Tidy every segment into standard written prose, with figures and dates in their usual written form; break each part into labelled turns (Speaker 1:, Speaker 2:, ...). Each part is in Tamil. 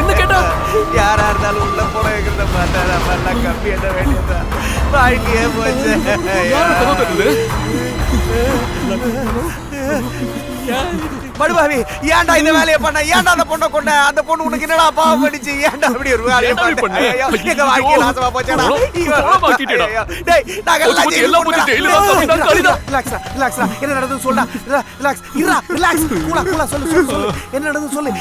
Speaker 1: வந்து கேட்டா
Speaker 2: யாரா இருந்தாலும் உள்ள போட வைக்கிறத பார்த்தா நம்ம எல்லாம் கம்பி என்ன வேண்டியதா வாழ்க்கையே போச்சு. மடுபாவி ஏன்டா இந்த வேலையை பண்ண? ஏன்டா அந்த பொண்ணை கொண்ட? அந்த பொண்ணு உனக்கு என்னடா பாவம் பண்ணிச்சு? ஏன்டா அப்படி ஒரு வேலையை பண்ண? எங்க வாழ்க்கைய நாசமா போச்சேடா. டேய் நாங்க எல்லாம் போட்டு டெய்லி வந்து கலிதா. ரிலாக்ஸ் என்ன நடந்துன்னு சொல்டா. ரிலாக்ஸ் கூலா சொல்லு. என்ன நடந்துன்னு சொல்லு.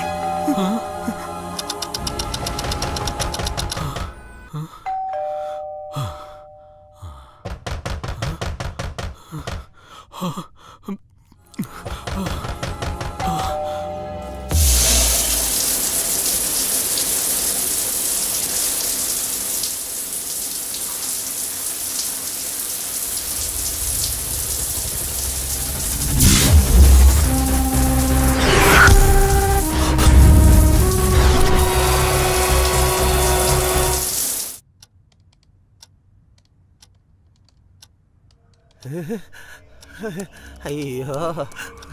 Speaker 2: ஐயோ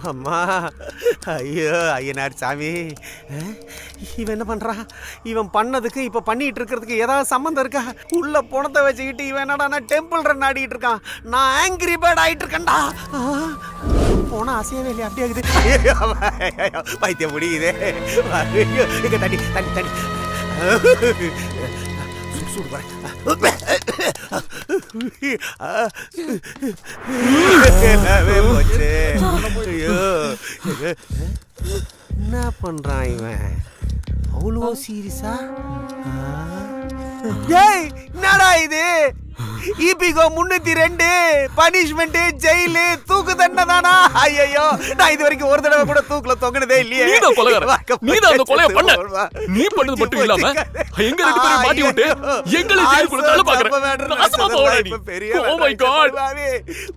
Speaker 2: அம்மா, ஐயோ ஐயனார் சாமி, இவன் என்ன பண்ணுறான்? இவன் பண்ணதுக்கு இப்போ பண்ணிகிட்டு இருக்கிறதுக்கு ஏதாவது சம்மந்தம் இருக்கா? உள்ள பணத்தை வச்சுக்கிட்டு இவன் என்னடா டெம்பிள் ரன் ஆடிட்டு இருக்கான். நான் ஆங்கிரி பேர்ட் ஆகிட்டு இருக்கேன்டா. போனால் அசையவே இல்லையா? அப்படி ஆகுது. பைத்தியம் முடியுது. இங்கே தண்ணி தண்ணி தண்ணி சூடு போகிறேன். என்ன பண்றான் இவன்? அவ்வளோ சீரியஸா? ஏய் என்னடா இது? ஈபிகோ 302 பனிஷ்மெண்ட் ஜெயிலு தூக்கு தண்டனை தானா? ஐயோ நான் இது வரைக்கும் ஒரு தடவை கூட தூக்குல தொங்கினதே இல்லையே.
Speaker 1: நீதான் கொலைகாரன். நீதான் அந்த கொலையை பண்ண. நீ பண்ணது மட்டும் இல்லாம எங்க ரெண்டு பேரும் மாட்டி விட்டு எங்களை ஜெயிலுக்குள்ள தள்ள பாக்குற. நாசமா போடா நீ. Oh my God.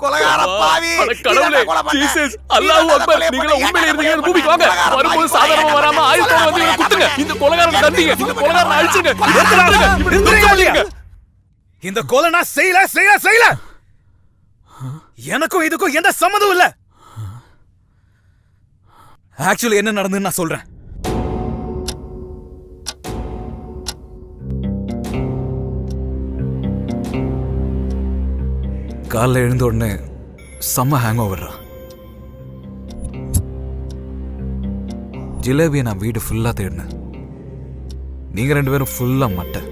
Speaker 2: கொலைகார பாவி.
Speaker 1: கடவுளே ஜீசஸ் அல்லாஹ் அக்பர். நீங்க உண்மையிலே இருந்தீங்க பூமிக்கு வாங்க. வரும்போது சாதாரணமா வராம ஆயுதத்தோட வந்து இவனை குத்துங்க. இந்த கொலைகாரனை தண்டிங்க. இந்த கொலைகாரனை அழிச்சுங்க. இப்படி நிறுத்தாதீங்க.
Speaker 3: இந்த கொலை நான் செய்யல. எனக்கும் இதுக்கும் எந்த சம்மதம் இல்ல. ஆக்சுவலி என்ன நடந்ததுன்னு நான் சொல்றேன். காலைல எழுந்த உடனே செம்ம ஹேங் ஓவர்ரா. ஜிலேபியை நான் வீடு ஃபுல்லா தேடினேன். நீங்க ரெண்டு பேரும் ஃபுல்லா மட்டை.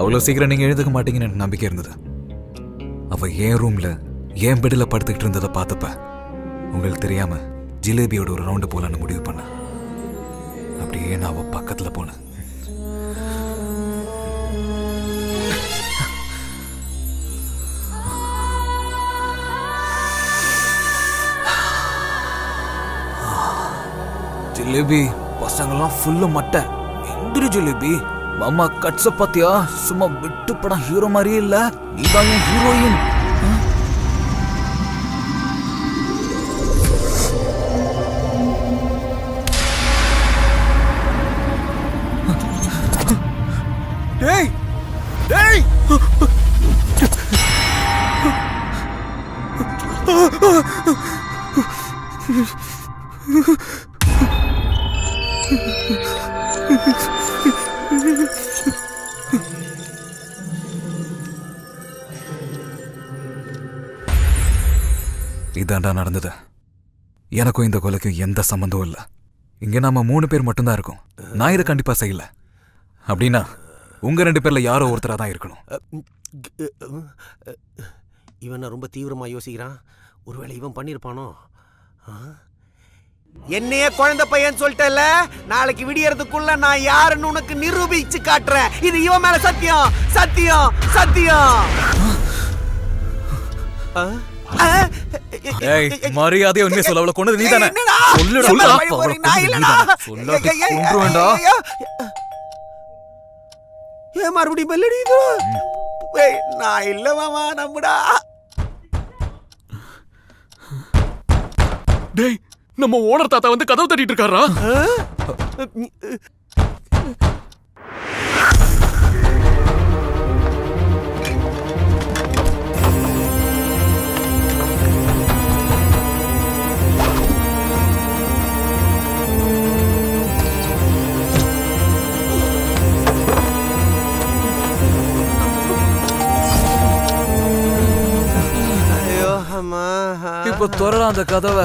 Speaker 3: அவ்வளோ சீக்கிரம் நீங்க எழுதுக்க மாட்டீங்கன்னு எனக்கு நம்பிக்கை இருந்தது. அவ என் ரூம்ல என் பெட்டில் படுத்துக்கிட்டு இருந்ததை பார்த்தப்ப உங்களுக்கு தெரியாம ஜிலேபியோட ஒரு ரவுண்டு போலான்னு முடிவு பண்ண. அப்படியே நான் அவ பக்கத்துல போனேன். ஜிலேபி பசங்கெல்லாம் ஃபுல்லு மட்டை. எந்திரி ஜிலேபி. மாமா கட்ஸ பாத்தியா? சும்மா விட்டு படம் ஹீரோ மாதிரியே இல்ல. நீதான் என் ஹீரோயின். டேய் டேய் இதாண்டா நடந்தது. எனக்கும் இந்த கொலைக்கும் எந்த சம்பந்தமும் இல்லை. இங்க நாம 3 பேர் மட்டும்தான் இருக்கோம். நான் இதை கண்டிப்பா செய்யல. அப்படின்னா உங்க 2 பேர்ல யாரோ ஒருத்தரா தான் இருக்கணும்.
Speaker 2: இவன் ரொம்ப தீவிரமா யோசிக்கிறான். ஒருவேளை இவன் பண்ணிருப்பானோ? என்னையே குழந்தை பையன் சொல்லிட்டல. நாளைக்கு விடியறதுக்குள்ள நான் யாருன்னு உனக்கு நிரூபிச்சு காட்டுறேன். இது இவன் மேல சத்தியம். சத்தியம் சத்தியம்.
Speaker 3: மரியாதையா உண்மையை சொல்ல. அவளை கொண்டது நீதானே?
Speaker 2: ஏன் மறுபடியும் பெல்லடி? நான் இல்ல மாமா, நம்புடா.
Speaker 1: டேய் நம்ம ஓனர் தாத்தா வந்து கதவு தட்டிட்டு இருக்காரா?
Speaker 3: இப்ப திறடா அந்த கதவை.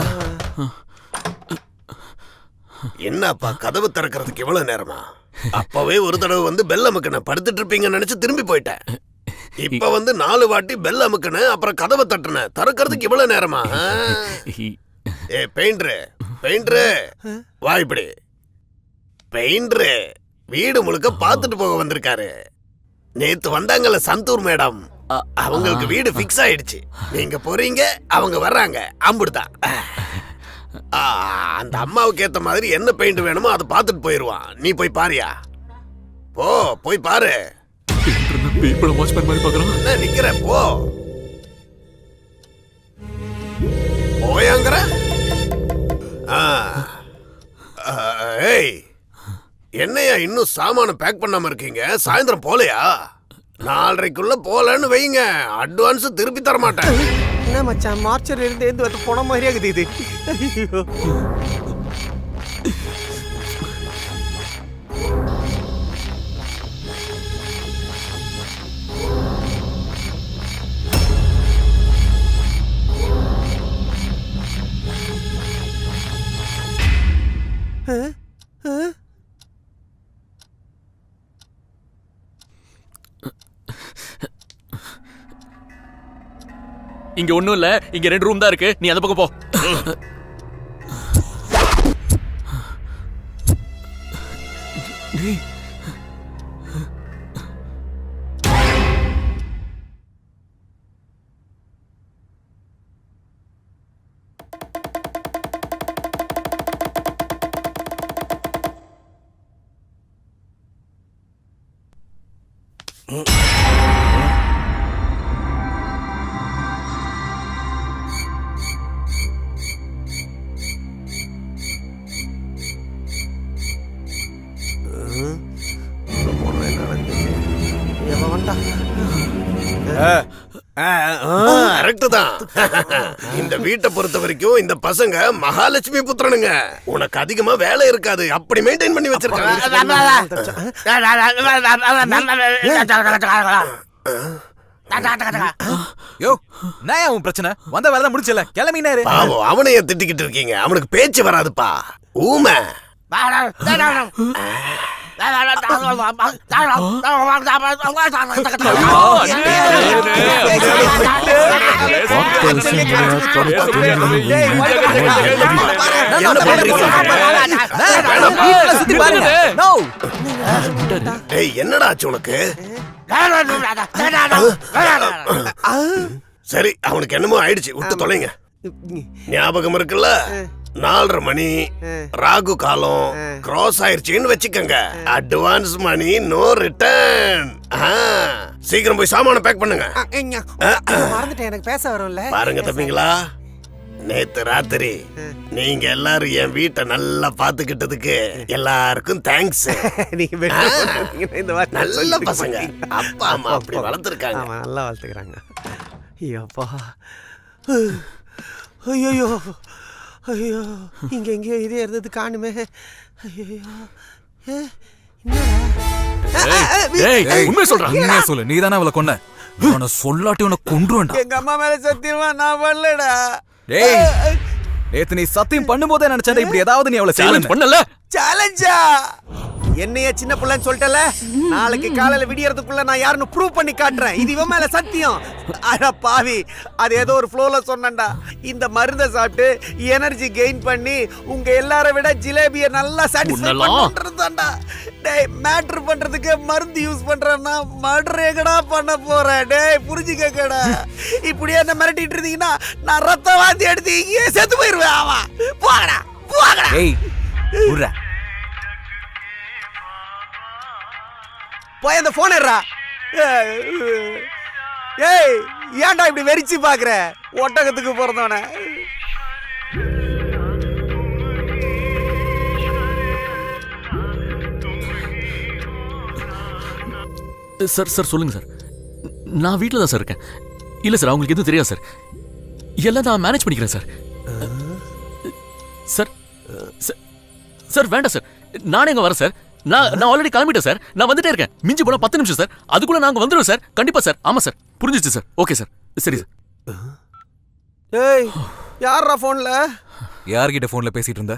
Speaker 4: என்னப்பா கதவு திறக்கிறதுக்கு இவ்வளவு நேரமா? அப்பவே ஒரு தடவை வந்து பெல் அமுக்குன படுத்துட்டு இருப்பீங்கன்னு நினைச்சு திரும்பி போயிட்டேன். இப்ப வந்து 4 வாட்டி பெல் அமுக்குன அப்புறம் கதவை தட்டுன. திறக்கிறதுக்கு இவ்வளவு நேரமா? ஏ பெயிண்டரு வா இப்படி. பெயிண்டரு வீடு முழுக்க பாத்துட்டு போக வந்திருக்காரு. நேத்து வந்தாங்கல்ல சந்தூர் மேடம், அவங்களுக்கு வீடு பிக்ஸ் ஆயிடுச்சு. நீங்க போறீங்க, அவங்க வர்றாங்க. அம்புடுதான். அந்த அம்மாவுக்கு ஏத்த மாதிரி என்ன பெயிண்ட் வேணுமோ அதை பார்த்துட்டு போயிருவான். நீ போய் பாரியா? போய் பாரு. என்ன நிக்கிற? போயாங்கிற? ஏய், என்னையா இன்னும் சாமான பேக் பண்ணாம இருக்கீங்க? சாயந்தரம் போலையா? 4:30க்குள்ள போலன்னு வைங்க, அட்வான்ஸ் திருப்பி தர மாட்டேன்.
Speaker 2: என்ன மச்சான், மார்ச்சர் இருந்து வந்து போன மாதிரியா இருக்குது இது. ஐயோ.
Speaker 1: இங்க ஒண்ணும் இல்ல, இங்க 2 ரூம் தான் இருக்கு. நீ அந்த பக்கம் போ.
Speaker 4: கரெக்ட் தான். இந்த வீட்டை பொறுத்த வரைக்கும் இந்த பசங்க மகாலட்சுமி புத்திரனுங்க. உனக்கு அதிகமா வேலை இருக்காது, அப்படி மெயின்டைன் பண்ணி வச்சிருக்காங்க.
Speaker 3: யோ, நான் உன் பிரச்சனை வந்த வேலை தான் முடிச்சல, கிளம்பினாரு.
Speaker 4: பாவம், அவனைய திட்டிக்கிட்டு இருக்கீங்க. அவனுக்கு பேச்சு வராதுப்பா, ஊமை. என்னடா ஆச்சு உனக்கு? சரி, அவனுக்கு என்னமோ ஆயிடுச்சு, விட்டு தொலைங்க. ஞாபகம் இருக்குல்ல, 4:30 மணி ராகு காலம் கிராஸ் ஆயிருச்சுன்னு வச்சுக்கங்க. Advance money no return. சீக்கிரம் போய் சாமான பேக் பண்ணுங்க.
Speaker 2: மறந்துட்டேன், எனக்கு பேச வரும்ல.
Speaker 4: பாருங்க தம்பிங்களா, நேத்து ராத்திரி நீங்க எல்லாரும் என் வீட்டை நல்லா பாத்துக்கிட்டதுக்கு எல்லாருக்கும் தேங்க்ஸ். நல்ல பசங்க, அப்பா அம்மா அப்படி வளர்த்துருக்காங்க.
Speaker 2: நல்லா வளர்த்துக்கிறாங்க. ஐயோப்பா, ஐயோ ஐயோ, இங்க எங்கேயோ இதே இருந்தது காணுமே. ஐயோ,
Speaker 1: உண்மை சொல்றேன்.
Speaker 3: உண்மையா சொல்லு, நீ தானே அவளை கொன்ன. உன்னை சொல்லாட்டி உன்னை கொன்றுவேன்டா.
Speaker 2: எங்க அம்மா மேல சத்தியமா நான் பண்ணலடா.
Speaker 3: டேய், நேத்து நீ சத்தியம் பண்ணும்போதே நினைச்சேன் இப்படி ஏதாவது நீ அவளை சேலஞ்ச்
Speaker 1: பண்ணல.
Speaker 2: சேலஞ்சா? என்னைய சின்ன பிள்ளைன்னு சொல்லிட்டல, நாளைக்கு காலையில விடியறதுக்குள்ள நான் யாருன்னு ப்ரூவ் பண்ணி காட்டுறேன். இது இவன் மேல சத்தியம். அட பாவி, அது ஏதோ ஒரு ஃப்ளோல சொன்னேன்டா. இந்த மருந்தை சாப்பிட்டு எனர்ஜி கெயின் பண்ணி உங்க எல்லாரை விட ஜிலேபியை நல்லா சாட்டிஸ்ஃபை பண்றதுதான்டா. டேய், மேட்டர் பண்றதுக்கு மருந்து யூஸ் பண்றேன்னா மர்டர் எங்கடா பண்ண போறேன்? டேய், புரிஞ்சுக்கடா. இப்படியே என்ன மிரட்டிட்டு இருந்தீங்கன்னா நான் ரத்த வாந்தி எடுத்து இங்கே செத்து போயிருவேன். ஆமா, போகடா போகடா.
Speaker 3: ஏய், உர்ரா.
Speaker 2: போய் அந்த போன் எடுறா. ஏய், ஏன்டா இப்படி வெறிச்சு பாக்குற? ஒட்டகத்துக்கு பிறந்தவன.
Speaker 1: சார் சொல்லுங்க சார். நான் வீட்டில் தான் சார் இருக்கேன். இல்லை சார், அவங்களுக்கு எதுவும் தெரியாது சார். எல்லாம் நான் மேனேஜ் பண்ணிக்கிறேன் சார். சார் சார் வேண்டாம் சார், நானே எங்க வரேன் சார். நான் ஆல்ரெடி கிளம்பிட்டேன் சார். நான் வந்துட்டே இருக்கேன். மிஞ்சி போனா 10 நிமிஷம் சார். அதுக்குள்ள நாங்க வந்துடுவோம் சார். கண்டிப்பா சார். ஆமா சார், புரிஞ்சிச்சு சார். ஓகே சார், சரி சார்.
Speaker 2: ஏய் யாரா போன்ல?
Speaker 3: யார்கிட்ட போன்ல பேசிட்டு இருந்த?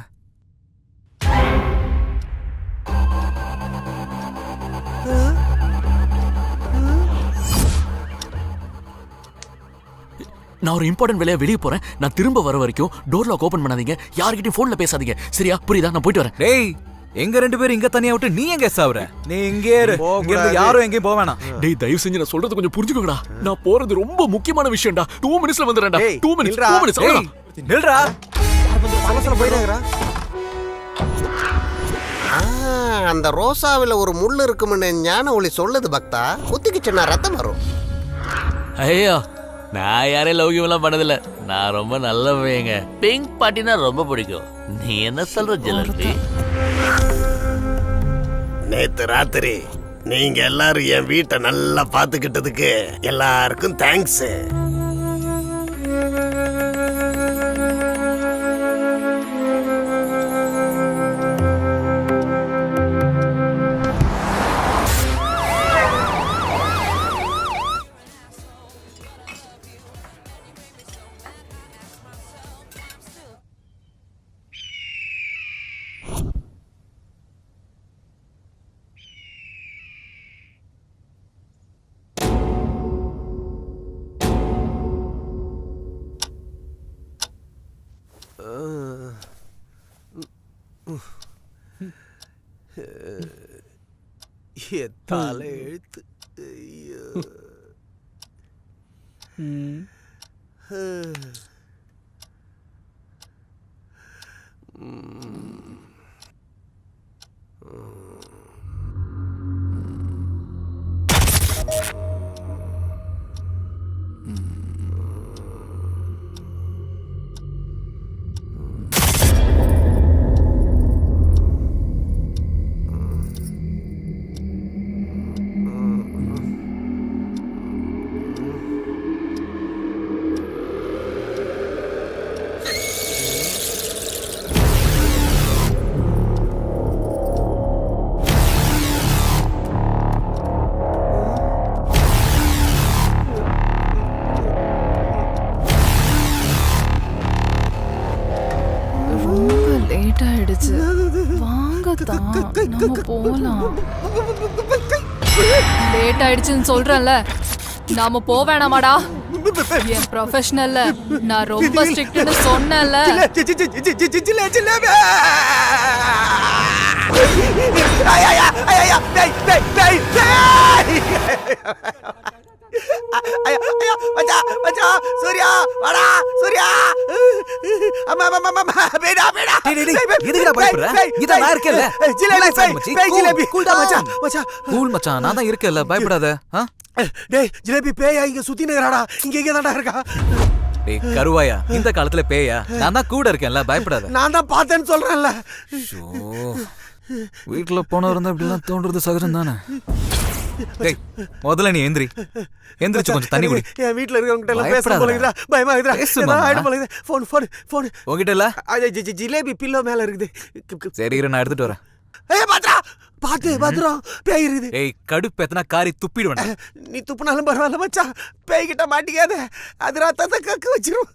Speaker 1: நான் ஒரு இம்பார்ட்டன்ட் வேலையா வெளியே போறேன். நான் திரும்ப வர வரைக்கும் டோர் லாக் ஓபன் பண்ணாதீங்க, யார்கிட்டயும் போன்ல பேசாதீங்க. சரியா? புரியுதா? நான் போயிட்டு வரேன்.
Speaker 3: டேய், எங்க 2 பேரும் இங்க தனியா விட்டு நீ எங்க சாவற? நீ இங்கே இரு. இங்க இருந்து யாரும் எங்கேயும் போக வேணாம்.
Speaker 1: டேய், தயவு செஞ்சு நான் சொல்றது கொஞ்சம் புரிஞ்சுக்கோடா. நான் போறது ரொம்ப முக்கியமான விஷயம்டா. 2 மினிட்ஸ்ல வந்துறேன்டா. 2 மினிட்ஸ்.
Speaker 3: டேய், நில்றா.
Speaker 2: பலசல போயிடாங்கடா.
Speaker 4: அந்த ரோசாவில ஒரு முள்ளு இருக்கும்னு ஞான ஒளி சொல்லுது பக்தா. குத்திக்கிச்சுன்னா ரத்தம் வரும்.
Speaker 5: ஐயோ, நான் யாரையும் லௌகியம்லாம் பண்ணதில்ல. நான் ரொம்ப நல்ல பையங்க. பிங்க் பார்ட்டினா ரொம்ப பிடிக்கும். நீ என்ன சொல்ற ஜிலேபி?
Speaker 4: நேத்து ராத்திரி நீங்க எல்லாரும் என் வீட்டை நல்லா பாத்துக்கிட்டதுக்கு எல்லாருக்கும் தேங்க்ஸ்.
Speaker 2: எத்தால எழுத்து. ஐயோ.
Speaker 6: லேட் ஆயிடுச்சு. வாங்கத்தான் நம்ம போலாம். லேட் ஆயிடுச்சுன்னு சொல்றேன்ல, நாம போக வேணாமாடா? என் ப்ரொஃபஷனல்ல நான் ரொம்ப ஸ்ட்ரிக்ட்னு சொன்னேன்ல.
Speaker 2: சூர்யா வாடா சூர்யா. அம்மா அம்மா அம்மா பேடா பேடா.
Speaker 3: எதுக்குடா பயப்படுற? இத நான் இருக்கேன்ல.
Speaker 2: ஜிலேபி கூல்டா மச்சான். மச்சான்
Speaker 3: கூல் மச்சான், நான் தான் இருக்கேன்ல, பயப்படாத.
Speaker 2: டேய் ஜிலேபி பேயா இங்க சுத்தி நிக்கறாடா. இங்க தான்டா இருக்கா.
Speaker 3: டேய் கருவாயா, இந்த காலத்துல பேயா? நான் தான் கூட இருக்கேன்ல, பயப்படாத.
Speaker 2: நான் தான் பார்த்தேன்னு சொல்றேன்ல.
Speaker 3: வீட்டுல போன இருந்தா இப்படிலாம் தோன்றது சகஜம் தானே. டேய் முதல்ல நீ எந்திரி. எந்திரிச்சு கொஞ்சம் தண்ணி குடி.
Speaker 2: என் வீட்ல இருக்கவங்க கிட்ட எல்லாம் பேச போலங்கடா. பயமா இருக்குடா. ஏதாவது ஆயிடு போலங்க. ஃபோன்
Speaker 3: உன்கிட்ட இல்ல?
Speaker 2: ஜிலேபி பில்லோ மேல இருக்குது.
Speaker 3: சரி இரு, நான் எடுத்துட்டு வரேன்.
Speaker 2: ஏய் பாத்ரா பாத்து பத்ரம் பேய் இருக்குது.
Speaker 3: ஏய் கடுப்பு எத்தனை காரி துப்பிடுவேன்.
Speaker 2: நீ துப்புனாலும் பரவாயில்ல மச்சான், பேய் கிட்ட மாட்டிக்காத. அது ரத்தத்தை கக்க வச்சிரும்.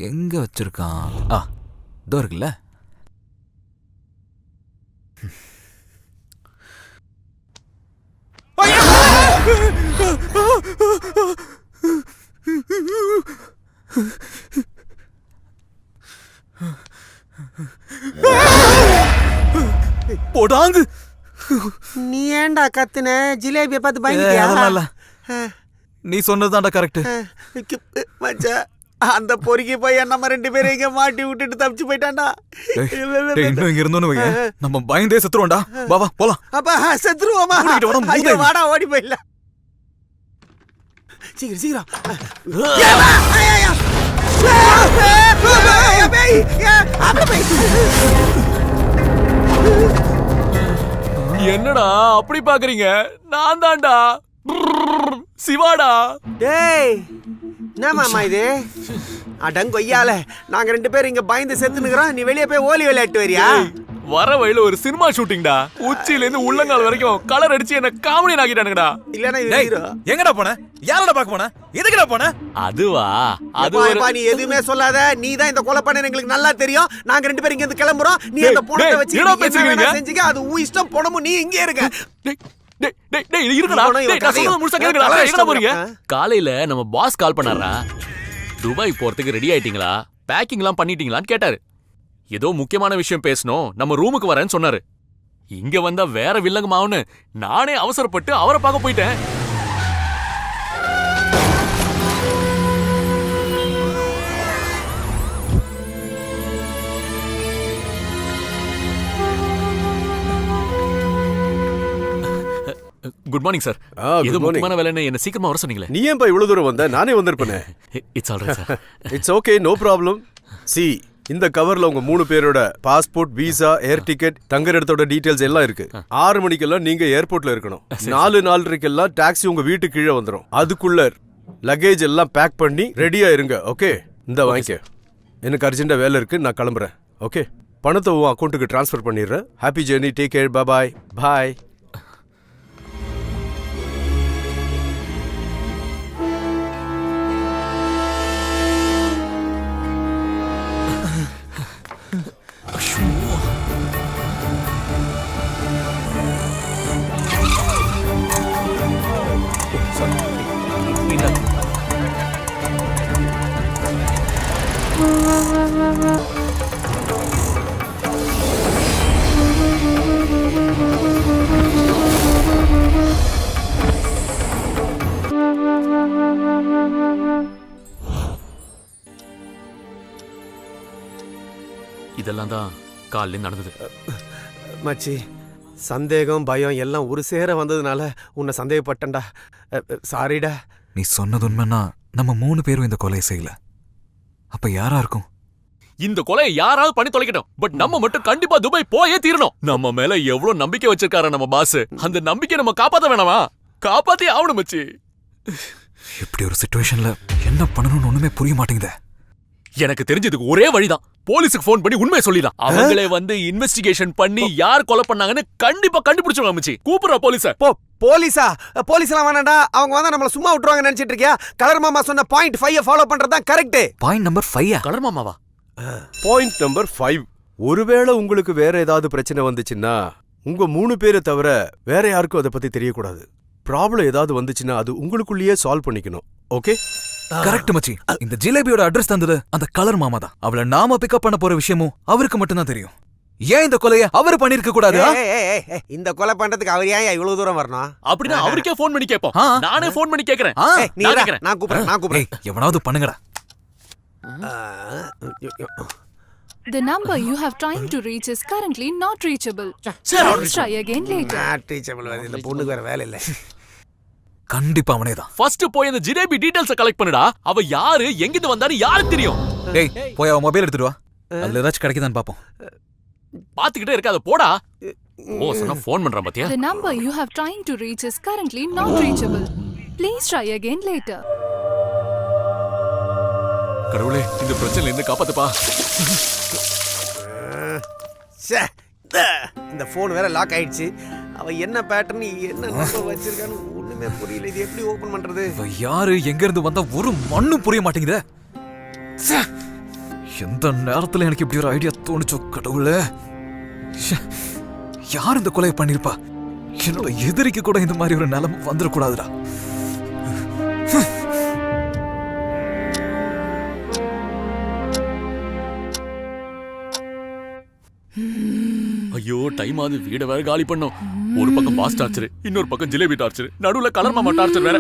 Speaker 3: எங்க வச்சிருக்கான்? இதோ இருக்குல்ல. போடாங்கு.
Speaker 2: நீ ஏன்டா கத்துன? ஜிலேபியை பார்த்து பயந்துட்டியா?
Speaker 3: நீ சொன்னதுதான்டா கரெக்ட்.
Speaker 2: மச்சான் அந்த பொறுக்கி போய் நம்ம 2 பேரும் இங்க மாட்டி விட்டுட்டு தப்பிச்சு போயிட்டான்டா.
Speaker 3: இன்னும் இங்க இருந்தோன்னு வைங்க, நம்ம பயந்தே செத்துருவோம்டா. வா வா போலாம்.
Speaker 2: அப்பா செத்துருவோமா? ஐயோ வாடா ஓடி போயிடல. சீக்கிரம் சீக்கிரம்.
Speaker 1: என்னடா அப்படி பாக்குறீங்க? நான் தான்டா சிவாடா.
Speaker 2: டேய் என்ன மாமா இது? அடங்கொய்யால நாங்க 2 பேரும் இங்க பயந்து செத்து நிக்கிறோம். நீ வெளியே போய் ஓலி விளையாட்டு வரியா?
Speaker 1: வர வழியில ஒரு சினிமா ஷூட்டிங்டா. உச்சியில இருந்து உள்ளங்கால் வரைக்கும் கலர் அடிச்சு என்ன காமெடி ஆக்கிட்டானுங்கடா.
Speaker 2: இல்லனா இது
Speaker 3: டேய்,
Speaker 2: ஹீரோ.
Speaker 3: எங்கடா போன? யாரடா பார்க்க போன? எதுக்குடா போன?
Speaker 5: அதுவா அது
Speaker 2: அப்பா,
Speaker 5: ஒரு
Speaker 2: அப்பா, நீ எதுவுமே சொல்லாத. நீ தான் இந்த கொலை பண்ண எங்களுக்கு நல்லா தெரியும். நாங்க 2 பேரும் இங்க இருந்து கிளம்புறோம். நீ அந்த பணத்தை
Speaker 1: டேய்,
Speaker 2: வச்சு
Speaker 1: என்னடா
Speaker 2: நீ என்ன
Speaker 1: பேசுறீங்க?
Speaker 2: வேணா செஞ்சுக்க. அது உன் இஷ்டம். பணமும் நீ இங்கே இருக்க.
Speaker 1: டேய், டேய், டேய், டேய், இது இருக்குடா.
Speaker 2: இவனும் இவன்
Speaker 1: டேய், நான் சொல்றது முழுசா கேளுங்கடா.
Speaker 2: கதையும்
Speaker 1: எங்கடா போறீங்க?
Speaker 5: காலையில நம்ம பாஸ் கால் பண்ணாரா, துபாய் போறதுக்கு ரெடி ஆயிட்டீங்களா, பேக்கிங்லாம் பண்ணிட்டீங்களான்னு கேட்டாரு. ஏதோ முக்கியமான விஷயம் பேசணும், நம்ம ரூமுக்கு வரேன்னு சொன்னாரு. இங்க வந்தா வேற வில்லங்கமாவுன்னு நானே அவசரப்பட்டு அவரை பார்க்க போயிட்டேன். Good morning sir.
Speaker 7: good
Speaker 5: ஏதோ
Speaker 7: morning.
Speaker 5: முக்கியமான வேலைன்னு என்ன சீக்கிரமா வர சொன்னீங்களே.
Speaker 7: நீ ஏன்பா இவ்வளவு தூரம் வந்த? நானே வந்திருப்பேனே.
Speaker 5: It's alright sir.
Speaker 7: It's okay, no problem. சி, இந்த கவர்ல உங்க 3 பேரோட பாஸ்போர்ட், விசா, ஏர் டிக்கெட், தங்குற இடத்தோட டீடைல்ஸ் எல்லாம் இருக்கு. 6 மணிக்கெல்லாம் நீங்க ஏர்போர்ட்ல இருக்கணும். 4:04 டாக்ஸி உங்க வீட்டுக்கு கீழே வந்துடும். அதுக்குள்ள லக்கேஜ் எல்லாம் பேக் பண்ணி ரெடியா இருங்க. ஓகே, இந்த வாங்கிக்க. எனக்கு அர்ஜென்ட்டா வேலை இருக்கு, நான் கிளம்புறேன். ஓகே, பணத்தை உன் அக்கௌண்ட்டுக்கு ட்ரான்ஸ்ஃபர் பண்ணிடுறேன். ஹாப்பி ஜர்னி, டேக் கேர், பாய் பாய்.
Speaker 5: இதெல்லாம் தான் காலையில நடந்தது.
Speaker 2: மச்சி, சந்தேகம் பயம் எல்லாம் ஒரு சேர வந்ததுனால உன்னை சந்தேகப்பட்டேன்டா. சாரிடா.
Speaker 3: நீ சொன்னது உண்மைன்னா நம்ம 3 பேரும் இந்த கொலையை செய்யல. அப்ப யாரா இருக்கும்?
Speaker 1: இந்த கொலையை யாராவது பண்ணி தொலைக்கட்டும், பட் நம்ம மட்டும் கண்டிப்பா துபாய் போயே தீரணும். நம்ம மேல எவ்வளவு நம்பிக்கை வச்சிருக்காரு நம்ம பாஸ். அந்த நம்பிக்கை நம்ம காப்பாத்த வேணாமா? காப்பாத்தி ஆகணும் மச்சி.
Speaker 3: இப்படி ஒரு சிச்சுவேஷன்ல என்ன பண்ணணும்னு ஒண்ணுமே புரிய மாட்டேங்குதே.
Speaker 1: எனக்கு தெரிஞ்சதுக்கு ஒரே வழிதான், போலீஸுக்கு ஃபோன் பண்ணி உண்மையை சொல்லிடலாம். அவங்களே வந்து இன்வெஸ்டிகேஷன் பண்ணி யார் கொலை பண்ணாங்கன்னு கண்டிப்பா கண்டுபிடிச்சிருவாங்க மச்சி. கூப்பிடுறா போலீஸ.
Speaker 2: போலீஸா? போலீஸ்லாம் வேணாண்டா. அவங்க வந்தா நம்மள சும்மா விட்டுருவாங்க நினைச்சிட்டு இருக்கியா? கலர் மாமா சொன்ன பாயிண்ட் 5 ஃபாலோ பண்றது தான் கரெக்ட்.
Speaker 3: Point number 5.
Speaker 5: கலர் மாமாவா?
Speaker 7: Point number 5. ஒருவேளை உங்களுக்கு வேற ஏதாவது பிரச்சனை வந்துச்சுன்னா உங்க 3 பேரை தவிர வேற யாருக்கும் அதை பத்தி தெரியக்கூடாது. ப்ராப்ளம் ஏதாவது வந்துச்சுன்னா அது உங்களுக்குள்ளேயே சால்வ் பண்ணிக்கணும். ஓகே?
Speaker 3: கரெக்ட் மச்சி. இந்த ஜிலேபியோட அட்ரஸ் தந்தது அந்த கலர் மாமா தான். அவளை நாம பிக்கப் பண்ண போற விஷயமும் அவருக்கு மட்டும்தான் தெரியும். ஏன் இந்த கொலையை அவர் பண்ணிருக்க கூடாது?
Speaker 2: இந்த கொலை பண்றதுக்கு அவர் ஏன் இவ்வளவு தூரம் வரணும்?
Speaker 1: அப்படின்னா அவருக்கே ஃபோன் பண்ணி கேட்போம்.
Speaker 3: ஆ.
Speaker 1: நானே ஃபோன் பண்ணி கேக்குறேன்.
Speaker 2: நீ
Speaker 1: நான்
Speaker 2: இரு,
Speaker 1: கேக்குறேன்.
Speaker 2: நான் கூப்பிடுறேன்.
Speaker 3: ஏய், எவனாவது பண்ணுங்கடா.
Speaker 6: The number you have trying to reach is currently not reachable. Please try again later.
Speaker 2: இந்த பொண்ணுக்கு வேற வேலை இல்ல.
Speaker 3: கண்டிப்பா அவனே தான்.
Speaker 1: ஃபர்ஸ்ட் போய் அந்த ஜிலேபி டீடைல்ஸ் கலெக்ட் பண்ணுடா. அவ யாரு, எங்க இருந்து வந்தாரு யாருக்கு தெரியும்?
Speaker 3: டேய், போய் அவன் மொபைல் எடுத்துட்டு வா. அதுல ஏதாச்சும் கிடைக்குதான்னு பாப்போம்.
Speaker 1: பாத்துக்கிட்டே இருக்காத, போடா. ஓ, சொன்னா ஃபோன் பண்றான் பாத்தியா?
Speaker 6: The number you have trying to reach is currently not reachable. Please try again later.
Speaker 1: கடவுளே, இந்த பிரச்சனையில இருந்து காப்பாத்துப்பா.
Speaker 2: இந்த போன் வேற லாக் ஆயிடுச்சு. அவ என்ன பேட்டர்ன் என்ன நம்பர் வச்சிருக்கான்னு ஒண்ணுமே புரியல. இது எப்படி ஓபன் பண்றது?
Speaker 3: இவ யாரு, எங்க இருந்து வந்தா ஒரு மண்ணும் புரிய மாட்டேங்குதே. ச்சே, எந்த நேரத்துல எனக்கு இப்படி ஒரு ஐடியா தோணுச்சோ கடவுளே. ச்சே, யார் இந்த கொலையை பண்ணிருப்பா? என்னோட எதிரிக்கு கூட இந்த மாதிரி ஒரு நிலைமை வந்துடக்கூடாதுடா.
Speaker 1: ஐயோ, டைம் ஆகுது. வீட வேற காலி பண்ணோம். ஒரு பக்கம் பாஸ் டார்ச்சர், இன்னொரு பக்கம் ஜிலேபி டார்ச்சர், நடுவுல கலர் மாமா டார்ச்சர் வேற.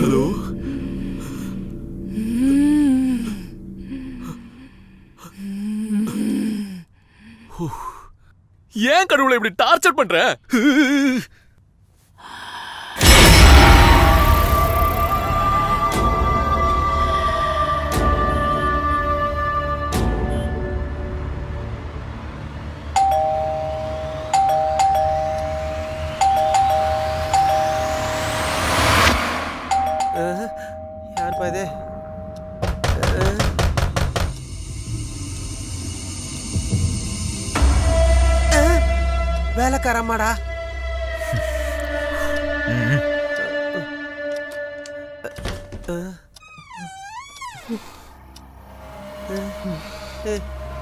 Speaker 1: ஹலோ, ஏன் கடவுளை இப்படி டார்ச்சர் பண்ற?
Speaker 2: என்னப்பா இது? வேலைக்காரம்மாடா.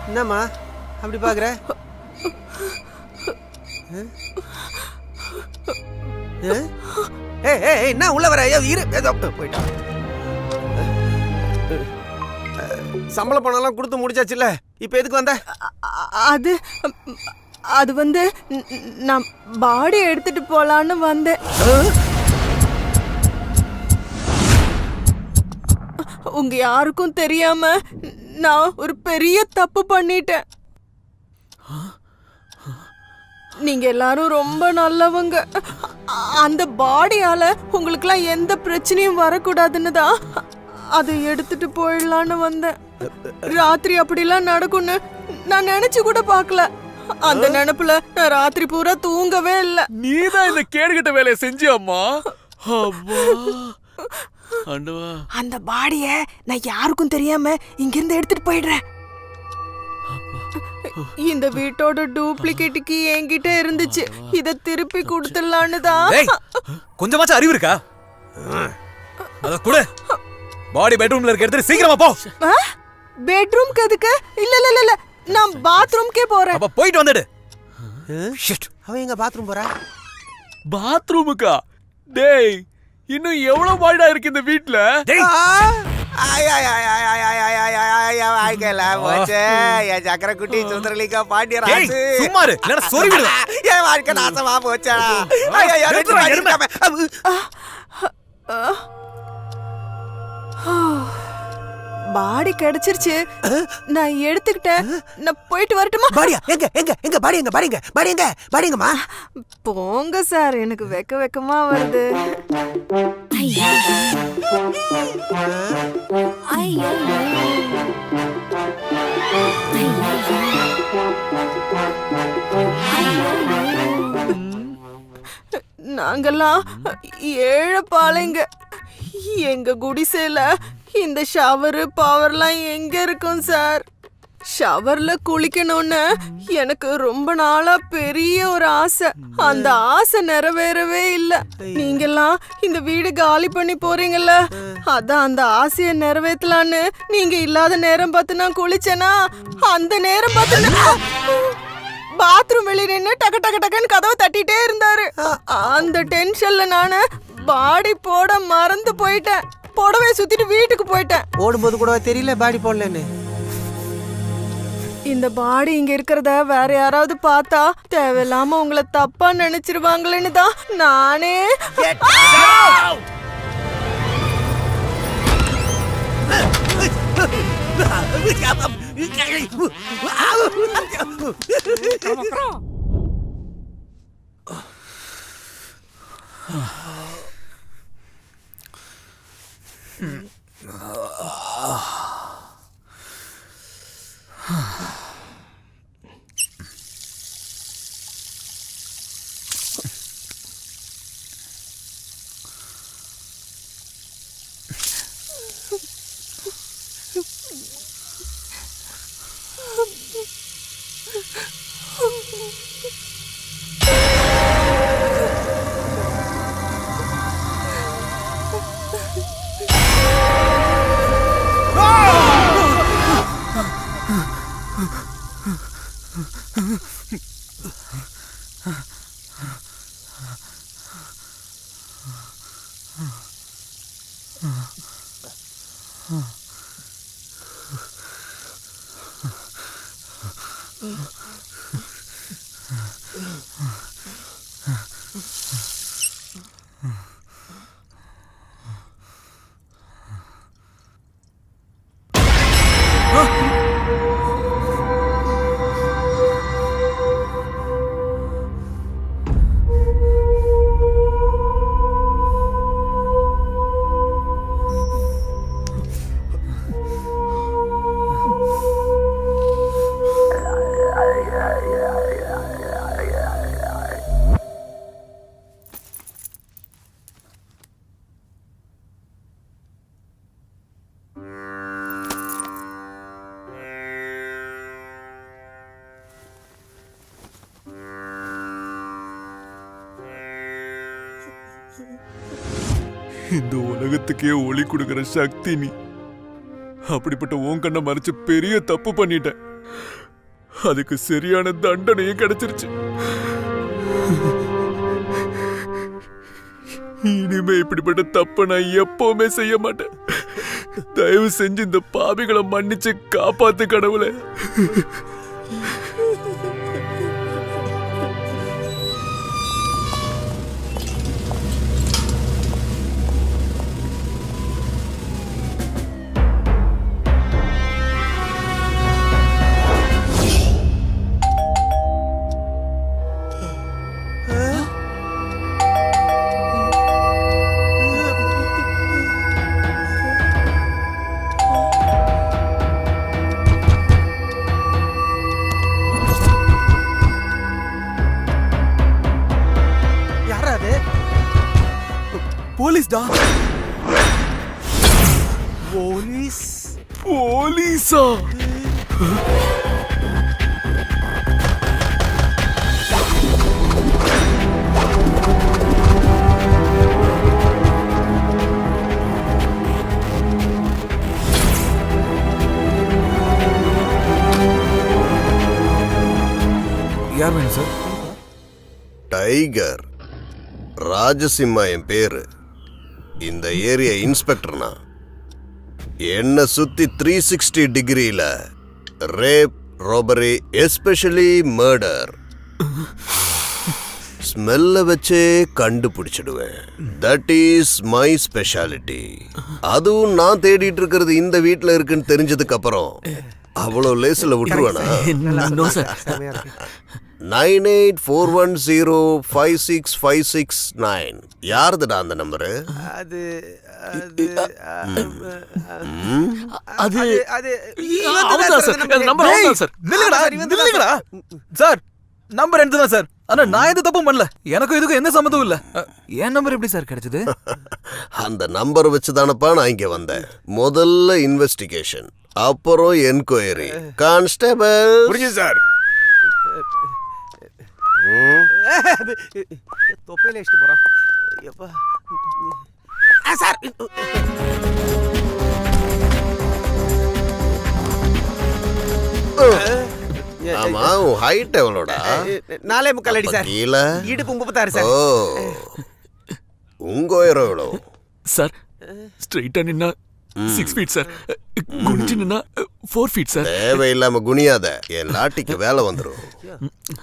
Speaker 2: என்னம்மா அப்படி பாக்குற? என்ன உள்ள வர? போயிட்டான். சம்பள பணம்லாம் கொடுத்து முடிச்சாச்சுல்ல, இப்ப எதுக்கு வந்த?
Speaker 8: அது வந்து நான் பாடி எடுத்துட்டு போலான்னு வந்தேன். உங்க யாருக்கும் தெரியாம நான் ஒரு பெரிய தப்பு பண்ணிட்டேன். நீங்க எல்லாரும் ரொம்ப நல்லவங்க. அந்த பாடியால உங்களுக்குலாம் எந்த பிரச்சனையும் வரக்கூடாதுன்னு தான் அதை எடுத்துட்டு போயிடலான்னு வந்தேன். ராத்திரி அப்படிலாம் நடக்கும்னு நான் நினைச்சு கூட பார்க்கல. அந்த நினைப்புல நான் ராத்திரி பூரா தூங்கவே இல்ல.
Speaker 5: நீதான் இந்த கேடுகட்ட வேலையை செஞ்சியம்மா.
Speaker 8: அந்த பாடிய நான் யாருக்கும் தெரியாம இங்க இருந்து எடுத்துட்டு போயிடுறேன். இந்த வீட்டோட டூப்ளிகேட் கீ என்கிட்ட இருந்துச்சு. இத திருப்பி கொடுத்துடலான்னு தான்.
Speaker 3: கொஞ்சமாச்சும் அறிவு இருக்கா? அத கூட பாடி பெட்ரூம்ல இருக்க எடுத்து சீக்கிரமா போ.
Speaker 8: பெட்ரூம்க்கு எதுக்கு? இல்ல இல்ல இல்ல, நான் பாத்ரூம்க்கே போறேன்.
Speaker 3: அப்ப போயிட்டு வந்துடு.
Speaker 2: அவன் எங்க பாத்ரூம் போறா?
Speaker 5: பாத்ரூமுக்கா? டேய், இன்னும் எவ்வளவு பாடிடா இருக்கு இந்த வீட்ல?
Speaker 2: சக்கர குட்டி சுந்தரலிங்கா பாண்டியராஜு
Speaker 3: சும்மாரு இல்லனா சொறி விடுவேன்.
Speaker 2: என் வாழ்க்கை நாசமா போச்சா.
Speaker 8: பாடி கிடைச்சிருச்சு, நான் எடுத்துக்கிட்டேன். நான் போயிட்டு வரட்டுமா?
Speaker 2: பாடியா? எங்க எங்க எங்க பாடி? எங்க பாடிங்க? பாடி எங்க? பாடிங்கம்மா.
Speaker 8: போங்க சார், எனக்கு வெக்கமா வருது. நாங்கெல்லாம் ஏழை பாளைங்க. எங்க குடிசையில இந்த ஷவரு பவர்லாம் எங்க இருக்கும் சார்? ஷவர்ல குளிக்கணும்னு எனக்கு ரொம்ப நாளா பெரிய ஒரு ஆசை. அந்த ஆசை நிறைவேறவே இல்ல. நீங்கெல்லாம் இந்த வீடு காலி பண்ணி போறீங்கல்ல, அதான் அந்த ஆசைய நிறைவேற்றலான்னு நீங்க இல்லாத நேரம் பார்த்து நான் குளிச்சேனா, அந்த நேரம் பார்த்து பாத்ரூம் வெளியே நின்று டக்கு டக்கு டக்குன்னு கதவை தட்டிட்டே இருந்தாரு. அந்த டென்ஷன்ல நானு பாடி போட மறந்து போயிட்டேன். புடவை சுத்திட்டு வீட்டுக்கு போயிட்டேன்.
Speaker 2: ஓடும்போது கூட தெரியல பாடி போடலன்னு.
Speaker 8: இந்த பாடி இங்க இருக்கிறத வேற யாராவது பார்த்தா தேவையில்லாம உங்களை தப்பா நினைச்சிருவாங்களேன்னு தான் நானே.
Speaker 1: இந்த உலகத்துக்கே ஒளி கொடுக்கிற சக்தி நீ. அப்படிப்பட்ட உன் கண்ணை மறைச்சு பெரிய தப்பு பண்ணிட்டேன். அதுக்கு சரியான தண்டனையும் கிடைச்சிருச்சு. இனிமே இப்படிப்பட்ட தப்ப நான் எப்பவுமே செய்ய மாட்டேன். தயவு செஞ்சு இந்த பாவிகளை மன்னிச்சு காப்பாத்து கடவுளே.
Speaker 2: யாரா அது?
Speaker 3: போலீஸ்டா.
Speaker 2: போலீஸ்?
Speaker 1: போலீஸா?
Speaker 3: யார் வேணும் சார்?
Speaker 4: டைகர் ராஜசிம்மா என் பேரு. இந்த ஏரியா இன்ஸ்பெக்டர்னா. என்ன சுத்தி 360 டிகிரியில ரேப், ராபரி, எஸ்பெஷலி மர்டர் ஸ்மெல்ல வச்சே கண்டுபிடிச்சிடுவேன். That is my speciality. அதுவும் நான் தேடிட்டு இருக்கிறது இந்த வீட்டில் இருக்குன்னு தெரிஞ்சதுக்கு அப்புறம் அவ்வளோ லேசில் விட்டுருவேனா?
Speaker 5: No sir.
Speaker 4: 9841056569. யாருதுடா அந்த நம்பரு?
Speaker 2: அது
Speaker 5: அது
Speaker 2: அது
Speaker 5: அவன்தான் சார். அந்த நம்பர் அவன்தான் சார்.
Speaker 3: நில்லுங்கடா. சார் நம்பர் எடுத்துதான் சார். ஆனா நான் எந்த தப்பும் பண்ணல. எனக்கும் இதுக்கும் எந்த சம்மந்தமும் இல்ல. என் நம்பர் எப்படி சார் கிடைச்சது?
Speaker 4: அந்த நம்பர் வச்சுதானப்பா நான் இங்க வந்தேன். முதல்ல இன்வெஸ்டிகேஷன், அப்புறம் என்கொயரி. கான்ஸ்டபிள்
Speaker 7: புரியுது சார்.
Speaker 2: தொப்பையில வச்சுட்டு போறான். எப்பா சார்,
Speaker 4: ஆமா, உன் ஹைட் எவ்வளோடா?
Speaker 2: 4.75 அடி சார்.
Speaker 4: கீழே
Speaker 2: இடுப்பு 36 சார்.
Speaker 4: ஓ, உங்க உயரம் எவ்வளோ?
Speaker 1: சார் ஸ்ட்ரைட்டா நின்னா 6 feet சார். குனிஞ்சு நின்னா 4 feet சார்.
Speaker 4: தேவையில்லாம குனியாத, என் லாட்டிக்கு வேலை வந்துடும்.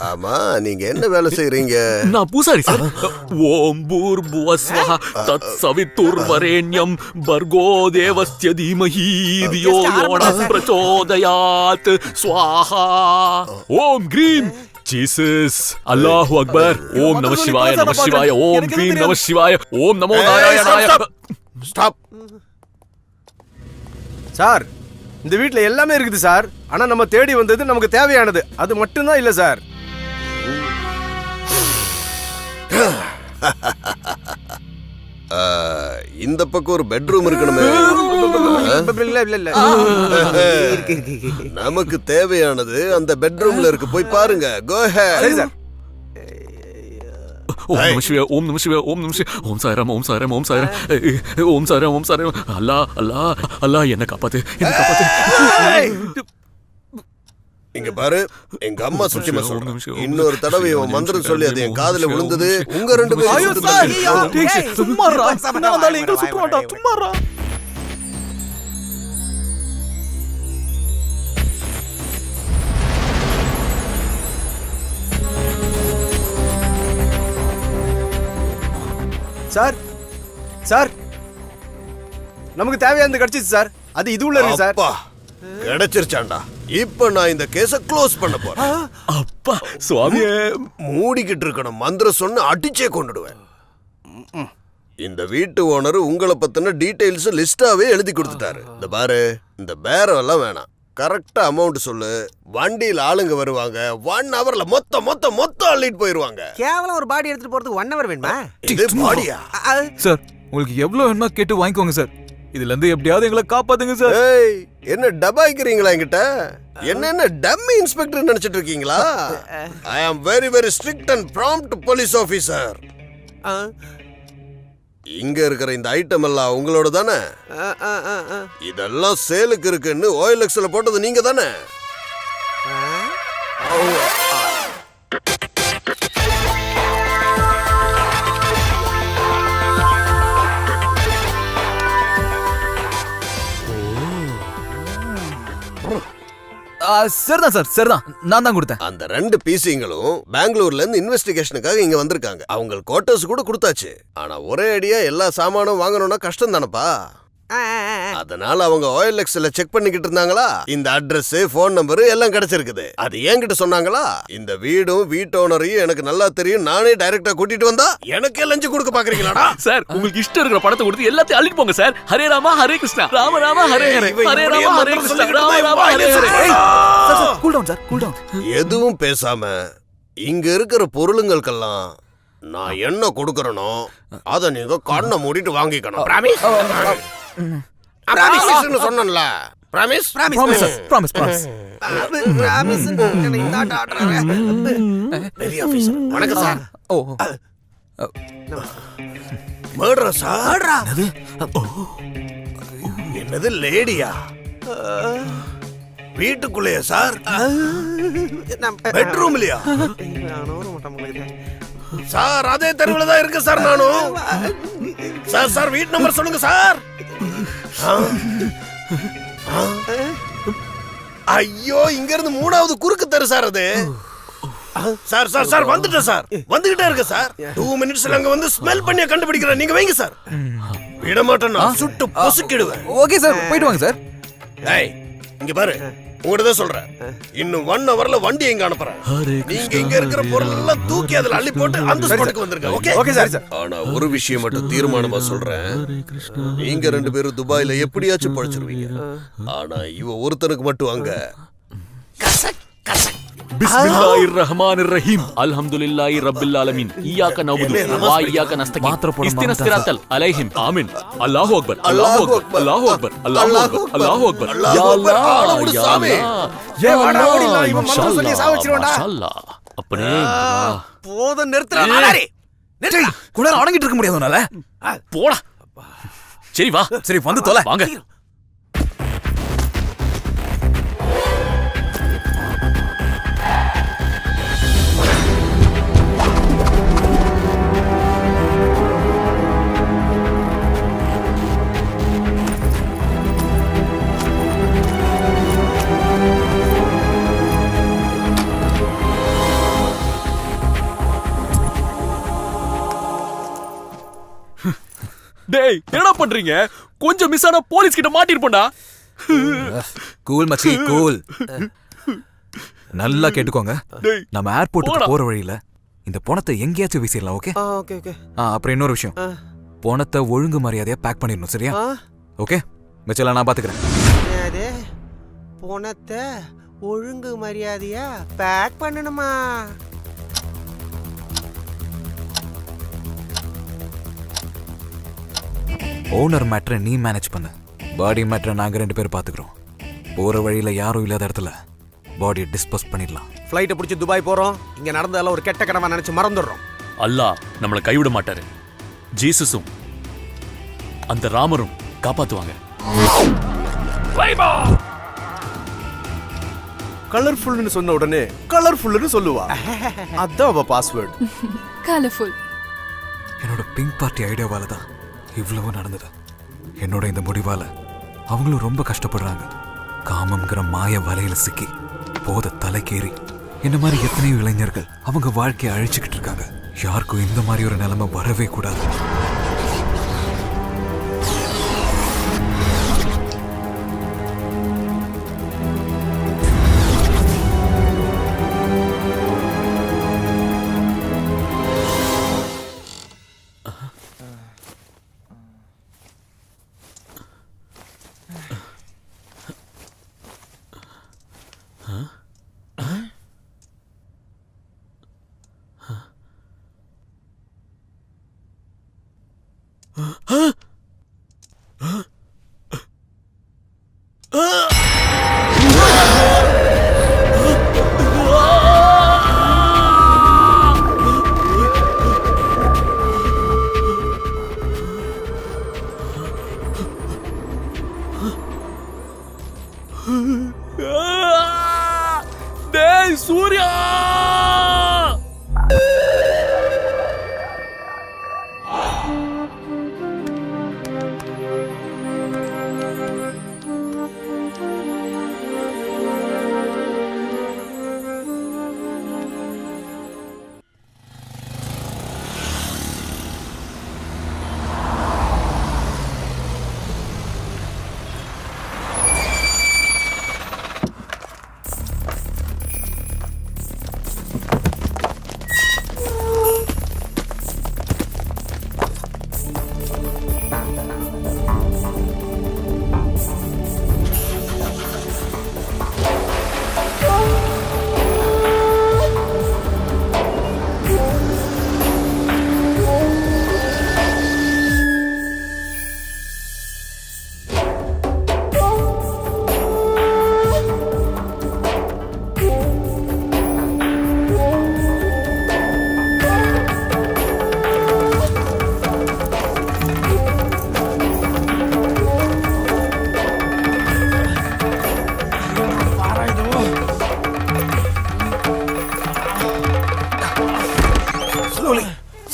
Speaker 4: ஆமா, நீங்க என்ன வேலை செய்றீங்க?
Speaker 1: நான் பூசாரி சார். ஓம் பூர்புவஸ்வஹ தத் சவிதுர்வரேண்யம் பர்கோ தேவஸ்ய தீமஹி தியோ யோனः பிரச்சோதயாத் ஸ்வாஹா. ஓம் க்ரீம் ஜீசஸ். அல்லாஹு அக்பர். ஓம் நம சிவாய நம சிவாய. ஓம் க்ரீம் நம சிவாய. ஓம் நமோ நாராயணாய.
Speaker 4: ஸ்டாப்.
Speaker 7: சார் இந்த வீட்ல எல்லாமே இருக்குது சார். ஆனா நம்ம தேடி வந்தது நமக்கு தேவையானது அது மட்டும்தான் இல்ல சார்.
Speaker 4: இந்த பக்கம் ஒரு பெட்ரூம் இருக்கணுமே.
Speaker 2: இல்ல இல்ல இல்ல இருக்கு இருக்கு இருக்கு.
Speaker 4: நமக்கு தேவையானது அந்த பெட்ரூம்ல இருக்கு, போய் பாருங்க. கோ ஹெட்.
Speaker 7: சரி சார்.
Speaker 1: ஓம் நம சிவாய. ஓம் நம சிவாய. ஓம் நம சிவாய. ஓம் சாய்ராம். ஓம் சாய்ராம். ஓம் சாய்ராம். ஓம் சாய்ராம். ஓம் சாய்ராம். அல்லாஹ் அல்லாஹ் அல்லாஹ் என்ன காப்பாத்து, என்ன காப்பாத்து.
Speaker 4: இங்க பாரு, எங்க அம்மா சுத்திமா சொல்றேன். இன்னொரு தடவை இவன் மந்திரம் சொல்லி அது என் காதுல விழுந்தது, உங்க 2 பேரும்
Speaker 3: சும்மாறா. நான் வந்தாலும் எங்க சுத்த மாட்டான். சும்மாறா.
Speaker 7: சார் சார் நமக்கு தேவையானது கிடைச்சிச்சு சார். அது இது உள்ள இருக்கு சார்.
Speaker 4: அப்பா கிடைச்சிருச்சாண்டா. இப்ப நான் இந்த கேஸ க்ளோஸ் பண்ண போறேன்.
Speaker 1: அப்பா சுவாமியே.
Speaker 4: மூடிக்கிட்டு இருக்கணும். மந்திரம் சொன்ன அடிச்சே கொண்டுடுவேன். இந்த வீட்டு ஓனர் உங்களை பத்தின டீடைல்ஸ் லிஸ்டாவே எழுதி கொடுத்துட்டாரு. இந்த பாரு, இந்த பேரம் எல்லாம் வேணாம். கரெக்டா அமௌண்ட் சொல்லு. வண்டியில ஆளுங்க வருவாங்க. 1 hourல மொத்தம் அள்ளிட்டு போயிருவாங்க.
Speaker 2: கேவலம் ஒரு பாடி எடுத்துட்டு போறதுக்கு 1 hour வேணுமா?
Speaker 4: இது பாடியா?
Speaker 3: சார் உங்களுக்கு எவ்வளவு வேணுமா கேட்டு வாங்கிக்கோங்க சார். இதுல இருந்து எப்படியாவது எங்களை காப்பாத்துங்க சார்.
Speaker 4: ஏய், என்ன டபாய்க்கிறீங்களா என்கிட்ட? என்ன டம்மி இன்ஸ்பெக்டர் நினைச்சிட்டு இருக்கீங்களா? I am very very strict and prompt police officer. இங்க இருக்கிற இந்த ஐட்டம் எல்லாம் உங்களோட தானே? இதெல்லாம் சேலுக்கு இருக்குன்னு OLXல போட்டது நீங்க தானே?
Speaker 3: சரிதான் சார், சரிதான். நான் தான் கொடுத்தேன்.
Speaker 4: அந்த 2 பீசிங்களும் பெங்களூர்ல இருந்து இன்வெஸ்டிகேஷனுக்காக இங்க வந்திருக்காங்க. அவங்க குவார்டர்ஸ் கூட கொடுத்தாச்சு. ஆனா ஒரே அடியா எல்லா சாமானும் வாங்கணும்னா கஷ்டம் தானப்பா. அதனால அவங்க OLXல செக் பண்ணிக்கிட்டு இருந்தாங்களா, இந்த அட்ரஸ், போன் நம்பர் எல்லாம் கிடைச்சிருக்குது. அது என்கிட்ட சொன்னாங்களா, இந்த வீடும் வீட்டோனரையும் எனக்கு நல்லா தெரியும், நானே டைரக்டா கூட்டிட்டு வந்தா எனக்கே லஞ்சு கொடுக்க பாக்குறீங்களாடா?
Speaker 5: சார் உங்களுக்கு இஷ்டம் இருக்கிற படத்தை கொடுத்து எல்லாத்தையும் அள்ளிட்டு போங்க sir. Hare Rama Hare Krishna, Rama Rama Hare Hare, Hare Rama Hare Krishna, Rama Rama Hare Hare.
Speaker 3: Cool down sir, cool down.
Speaker 4: எதுவும் பேசாம இங்க இருக்கிற பொருளுங்களுக்கெல்லாம் நான் என்ன கொடுக்கறனோ அத நீங்க கண்ணை மூடிட்டு வாங்கிக்கணும். பிராமிஸ்? பிராமிஸ்னு சொன்னேன்ல. Promise?
Speaker 3: Promise sir, promise, promise.
Speaker 4: பெரிய ஆபீசர். வணக்கம் சார்.
Speaker 3: ஓ,
Speaker 4: மர்டரா சார்? என்னது லேடியா? வீட்டுக்குள்ளேயா சார்? பெட்ரூம்லயா சார்? அதே தெருவில் தான் இருக்கு சார் நானும். சார் சார் வீட்டு நம்பர் சொல்லுங்க சார். ஐயோ, இங்க இருந்து 3வது குறுக்கு தெரு சார் அது. சார் சார் சார் வந்துட்டேன் சார், வந்துகிட்டே இருக்கு சார். 2 மினிட்ஸ்ல அங்க வந்து ஸ்மெல் பண்ணி கண்டுபிடிக்கிறேன். நீங்க வைங்க சார். விட மாட்டேன், நான் சுட்டு பொசுக்கிடுவேன்.
Speaker 3: ஓகே சார், போயிட்டு வாங்க சார்.
Speaker 4: ஏய், இங்க பாரு, உங்கள்கிட்ட சொல்றேன். இன்னும் 1 hourல வண்டி எங்க அனுப்புறேன். நீங்க இங்க இருக்கிற பொருள் எல்லாம் தூக்கி அதுல அள்ளி போட்டு அந்த ஸ்பாட்டுக்கு வந்துருங்க. ஓகே?
Speaker 7: Okay sir.
Speaker 4: ஆனா ஒரு விஷயம் மட்டும் தீர்மானமா சொல்றேன். நீங்க 2 பேரும் துபாயில எப்படியாச்சும் பழிச்சிருவீங்க. ஆனா இவ ஒருத்தனுக்கு மட்டும் அங்க
Speaker 5: பிஸ்மில்லாஹிர் ரஹ்மானிர் ரஹீம், அல்ஹம்துலில்லாஹி ரப்பில் ஆலமீன், இய்யாக நஅபுது வ இய்யாக நஸ்தகீன், இஹ்தினஸ் ஸிராத்தல் அலைஹிம். ஆமீன். அல்லாஹு அக்பர், அல்லாஹு அக்பர், அல்லாஹு அக்பர், அல்லாஹு அக்பர், அல்லாஹு அக்பர். யா அல்லாஹ், யா அல்லாஹ், யா அல்லாஹ்.
Speaker 2: இவன் மறந்து சொல்லி சாவச்சிருவான்டா.
Speaker 5: மாஷாஅல்லாஹ். அப்பனே
Speaker 2: போதும், நிறுத்துறா.
Speaker 3: குளர் அடங்கிட்டு இருக்க முடியாது உன்னால.
Speaker 5: போடா. சரி வா,
Speaker 3: சரி வந்து தொலை.
Speaker 5: வாங்க. டேய், என்னடா பண்றீங்க? கொஞ்சம் மிஸ் ஆனா போலீஸ் கிட்ட மாட்டிருப்போம்டா.
Speaker 3: கூல் மச்சி, கூல். நல்லா கேட்டுக்கோங்க.
Speaker 5: டேய்,
Speaker 3: நம்ம ஏர்போர்ட்டுக்கு போற வழியில இந்த பணத்தை எங்கேயாச்சும் வீசிடலாம். ஓகே?
Speaker 2: Okay okay.
Speaker 3: அப்புறம் இன்னொரு விஷயம், பணத்தை ஒழுங்கு மரியாதையா பேக் பண்ணிடணும். சரியா? ஓகே, மிச்சலாம் நான் பாத்துக்கிறேன்.
Speaker 2: அது பணத்தை ஒழுங்கு மரியாதையா பேக் பண்ணணுமா?
Speaker 3: ஓனர் மேட்டரை நீ மேனேஜ் பண்ணு, பாடி மேட்டரை நாங்க 2 பேர் பாத்துக்கிறோம். போற வழியில யாரும் இல்லாத இடத்துல பாடியை டிஸ்போஸ் பண்ணிடலாம்.
Speaker 2: ஃப்ளைட்டை பிடிச்சி துபாய் போறோம். இங்க நடந்ததெல்லாம் ஒரு கெட்ட கடமை நினைச்சு மறந்துடுறோம்.
Speaker 5: அல்லாஹ் நம்மளை கைவிட மாட்டாரு. ஜீசஸும் அந்த ராமரும் காப்பாத்துவாங்க.
Speaker 7: கலர்ஃபுல்னு சொன்ன உடனே கலர்ஃபுல்னு சொல்லுவா. அதான் அவ பாஸ்வேர்ட்.
Speaker 6: கலர்ஃபுல்.
Speaker 3: என்னோட பிங்க் பார்ட்டி ஐடியாவால தான் இவ்வளவு நடந்தது. என்னோட இந்த முடிவால அவங்களும் ரொம்ப கஷ்டப்படுறாங்க. காமம்ங்கிற மாய வலையில சிக்கி போத தலைக்கேறி என்ன மாதிரி எத்தனையோ இளைஞர்கள் அவங்க வாழ்க்கையை அழிச்சுக்கிட்டு இருக்காங்க. யாருக்கும் இந்த மாதிரி ஒரு நிலைமை வரவே கூடாது.
Speaker 1: டேய் சூர்யா!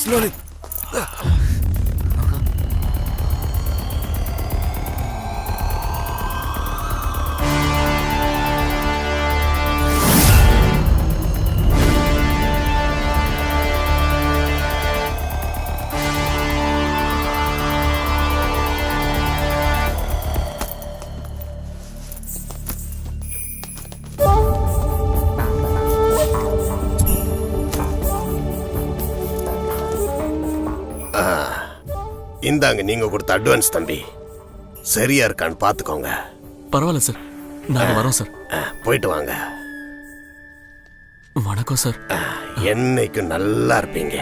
Speaker 7: Slowly.
Speaker 4: இந்தாங்க நீங்க கொடுத்த அட்வான்ஸ் தம்பி. சரியா இருக்கான்னு பாத்துக்கோங்க.
Speaker 5: பரவாயில்ல சார், நாங்க வரோம் சார்.
Speaker 4: போயிட்டு வாங்க.
Speaker 5: வணக்கம் சார்.
Speaker 4: என்னைக்கு நல்லா இருப்பீங்க.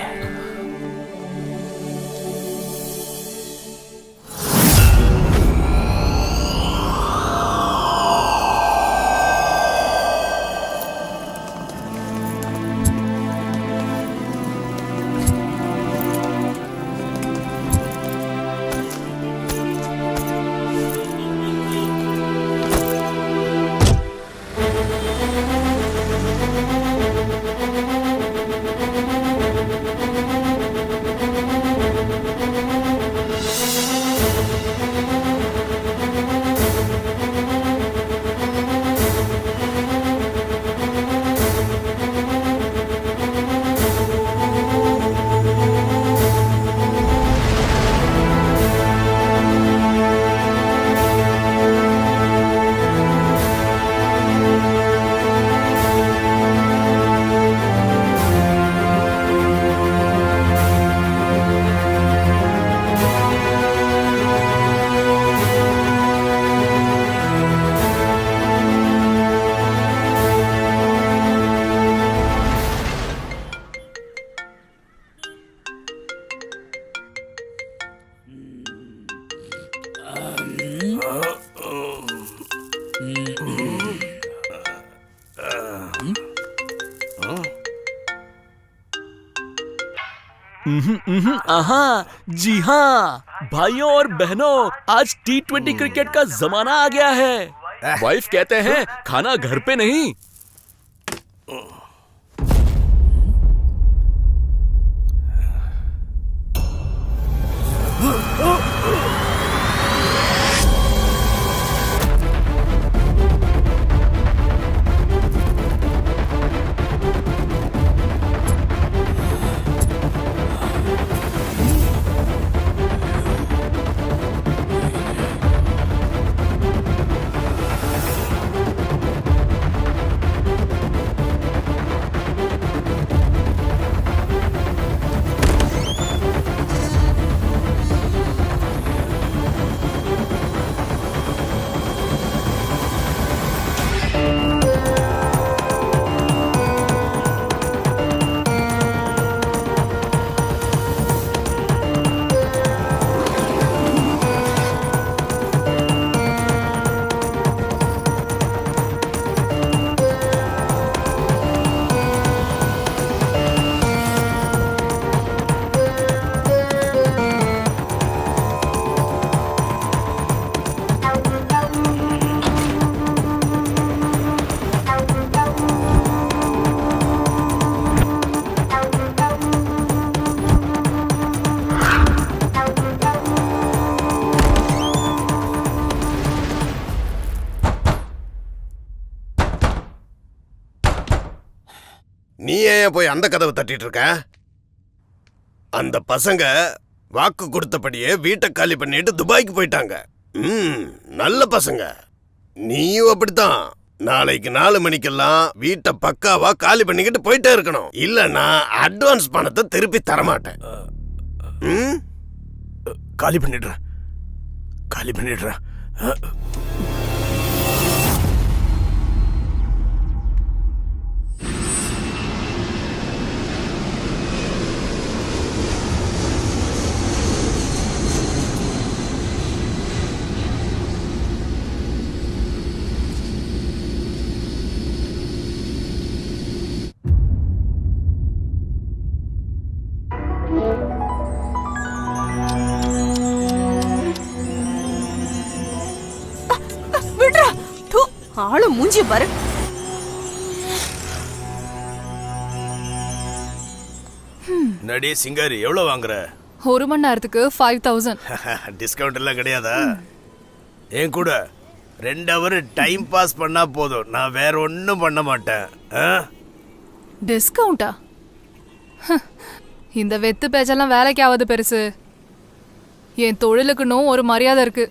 Speaker 1: हाँ जी हाँ भाइयों और बहनों, आज T20 क्रिकेट का जमाना आ गया है। वाइफ कहते हैं खाना घर पे नहीं।
Speaker 4: நீ ஏன் போய் அந்த கதவை தட்டிட்டு இருக்க? அந்த பசங்க வாக்கு கொடுத்தபடியே வீட்டை காலி பண்ணிட்டு துபாய்க்கு போயிட்டாங்க. நல்ல பசங்க. நீயும் அப்படித்தான். நாளைக்கு 4 மணிக்கெல்லாம் வீட்டை பக்காவா காலி பண்ணிக்கிட்டு போயிட்டே இருக்கணும். இல்லன்னா அட்வான்ஸ் பணத்தை திருப்பி தரமாட்டேன்.
Speaker 7: காலி பண்ணிடுறேன். காலி பண்ணிடுறேன்.
Speaker 8: விடுறா. தூ, ஆளு மூஞ்சி பாரு.
Speaker 7: நடி சிங்காரி எவ்வளவு வாங்குற?
Speaker 6: 1 மணி நேரத்துக்கு 5000.
Speaker 7: டிஸ்கவுண்ட் எல்லாம் கிடையாதா? என் கூட 2 ஹவர் டைம் பாஸ் பண்ணா போதும். நான் வேற ஒன்றும் பண்ண மாட்டேன்.
Speaker 6: டிஸ்கவுண்டா? இந்த வெத்து பேச்செல்லாம் வேலைக்கு ஆகாது பெருசு. என் தொழிலுக்குன்னும் ஒரு மரியாதை இருக்கு.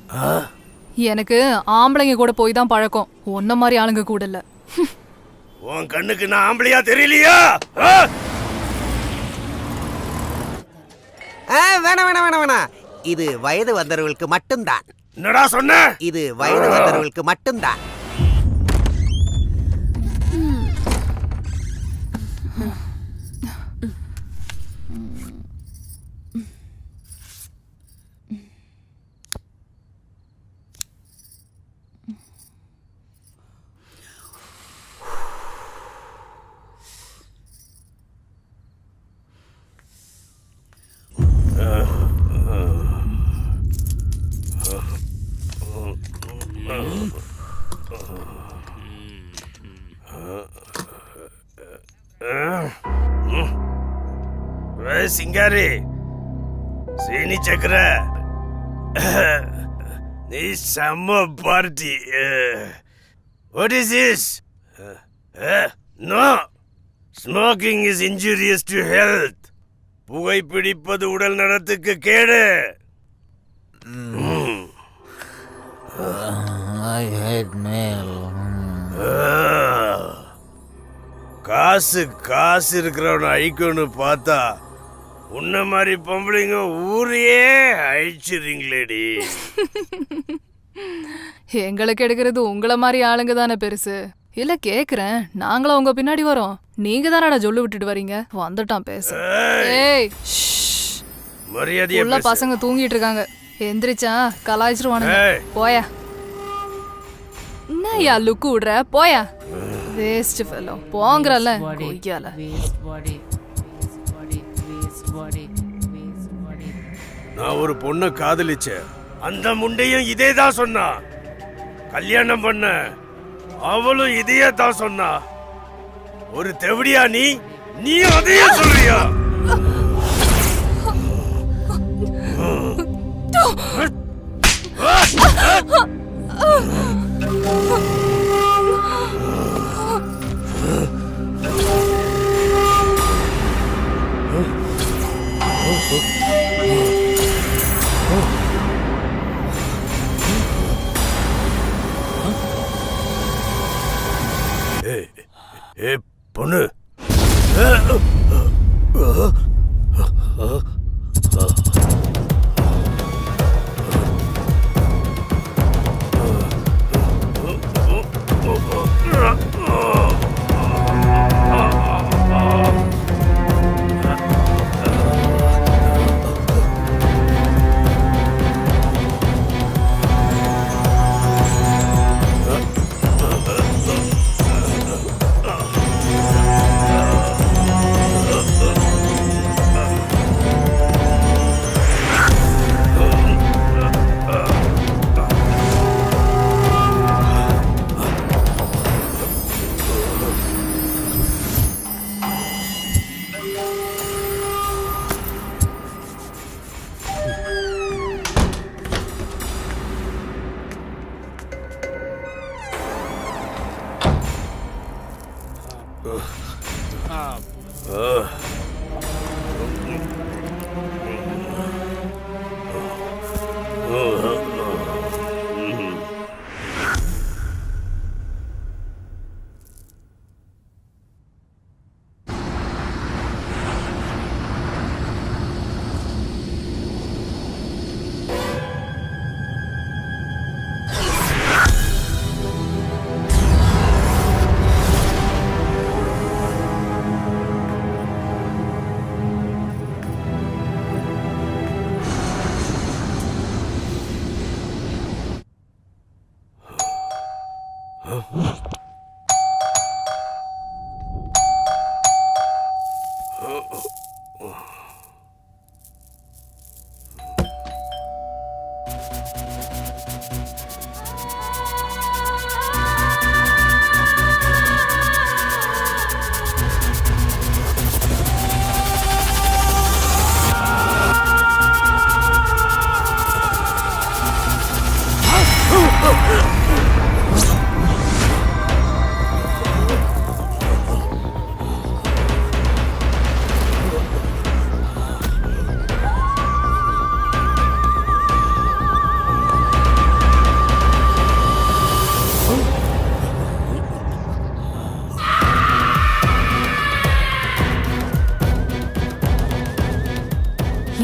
Speaker 6: எனக்கு ஆம்பளைங்க கூட போய் தான் பழக்கம். ஒன்ன மாதிரி ஆளுங்க கூட இல்ல.
Speaker 7: உன் கண்ணுக்கு நான் ஆம்பளையா தெரியலையா?
Speaker 2: வேணாம் வேணாம் வேணாம் வேணாம். இது வயது வந்தவர்களுக்கு மட்டும்தான்.
Speaker 7: என்னடா சொன்ன?
Speaker 2: இது வயது வந்தவர்களுக்கு மட்டும்தான்.
Speaker 7: சிங்காரி சீனி சக்கர நீ செம்ம party. What is this? No, smoking is injurious to health. புகைப்பிடிப்பது உடல் நலத்துக்கு கேடு. காசு இருக்கிறவன அழிக்கணும்னு பார்த்தா உன்ன மாதிரி பொம்பளைங்க ஊரையே அழிச்சிருங்களேடி.
Speaker 6: எங்களுக்கு எடுக்கிறது உங்களை மாதிரி ஆளுங்க தானே பெருசு. இல்ல கேக்குறேன், நாங்களும் உங்க பின்னாடி வரோம். நீங்க தானடா சொல்லு விட்டுட்டு வரீங்க. வந்துட்டான் பேச. ஏய்,
Speaker 7: மரியாதையா
Speaker 6: உள்ள பசங்க தூங்கிட்டு இருக்காங்க. எந்திரிச்சா கலாய்ச்சிருவானுங்க. போயா. என்னய்யா லுக்கு விடுற? போயா. Waste fellow. போங்கறல கொய்யால.
Speaker 7: நான் ஒரு பொண்ணை காதலிச்சேன். அந்த முண்டையும் இதே தான் சொன்னா. கல்யாணம் பண்ண அவளும் இதையே தான் சொன்னா. ஒரு தெவடியா நீ அதையே சொல்றியா? பொண்ணு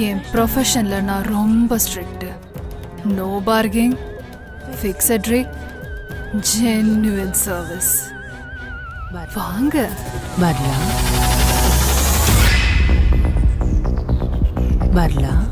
Speaker 6: என் ப்ரொஃபஷன்ல நான் ரொம்ப strict. No parking, fixed rate, genuine service. வாங்க.
Speaker 9: வரலாம்.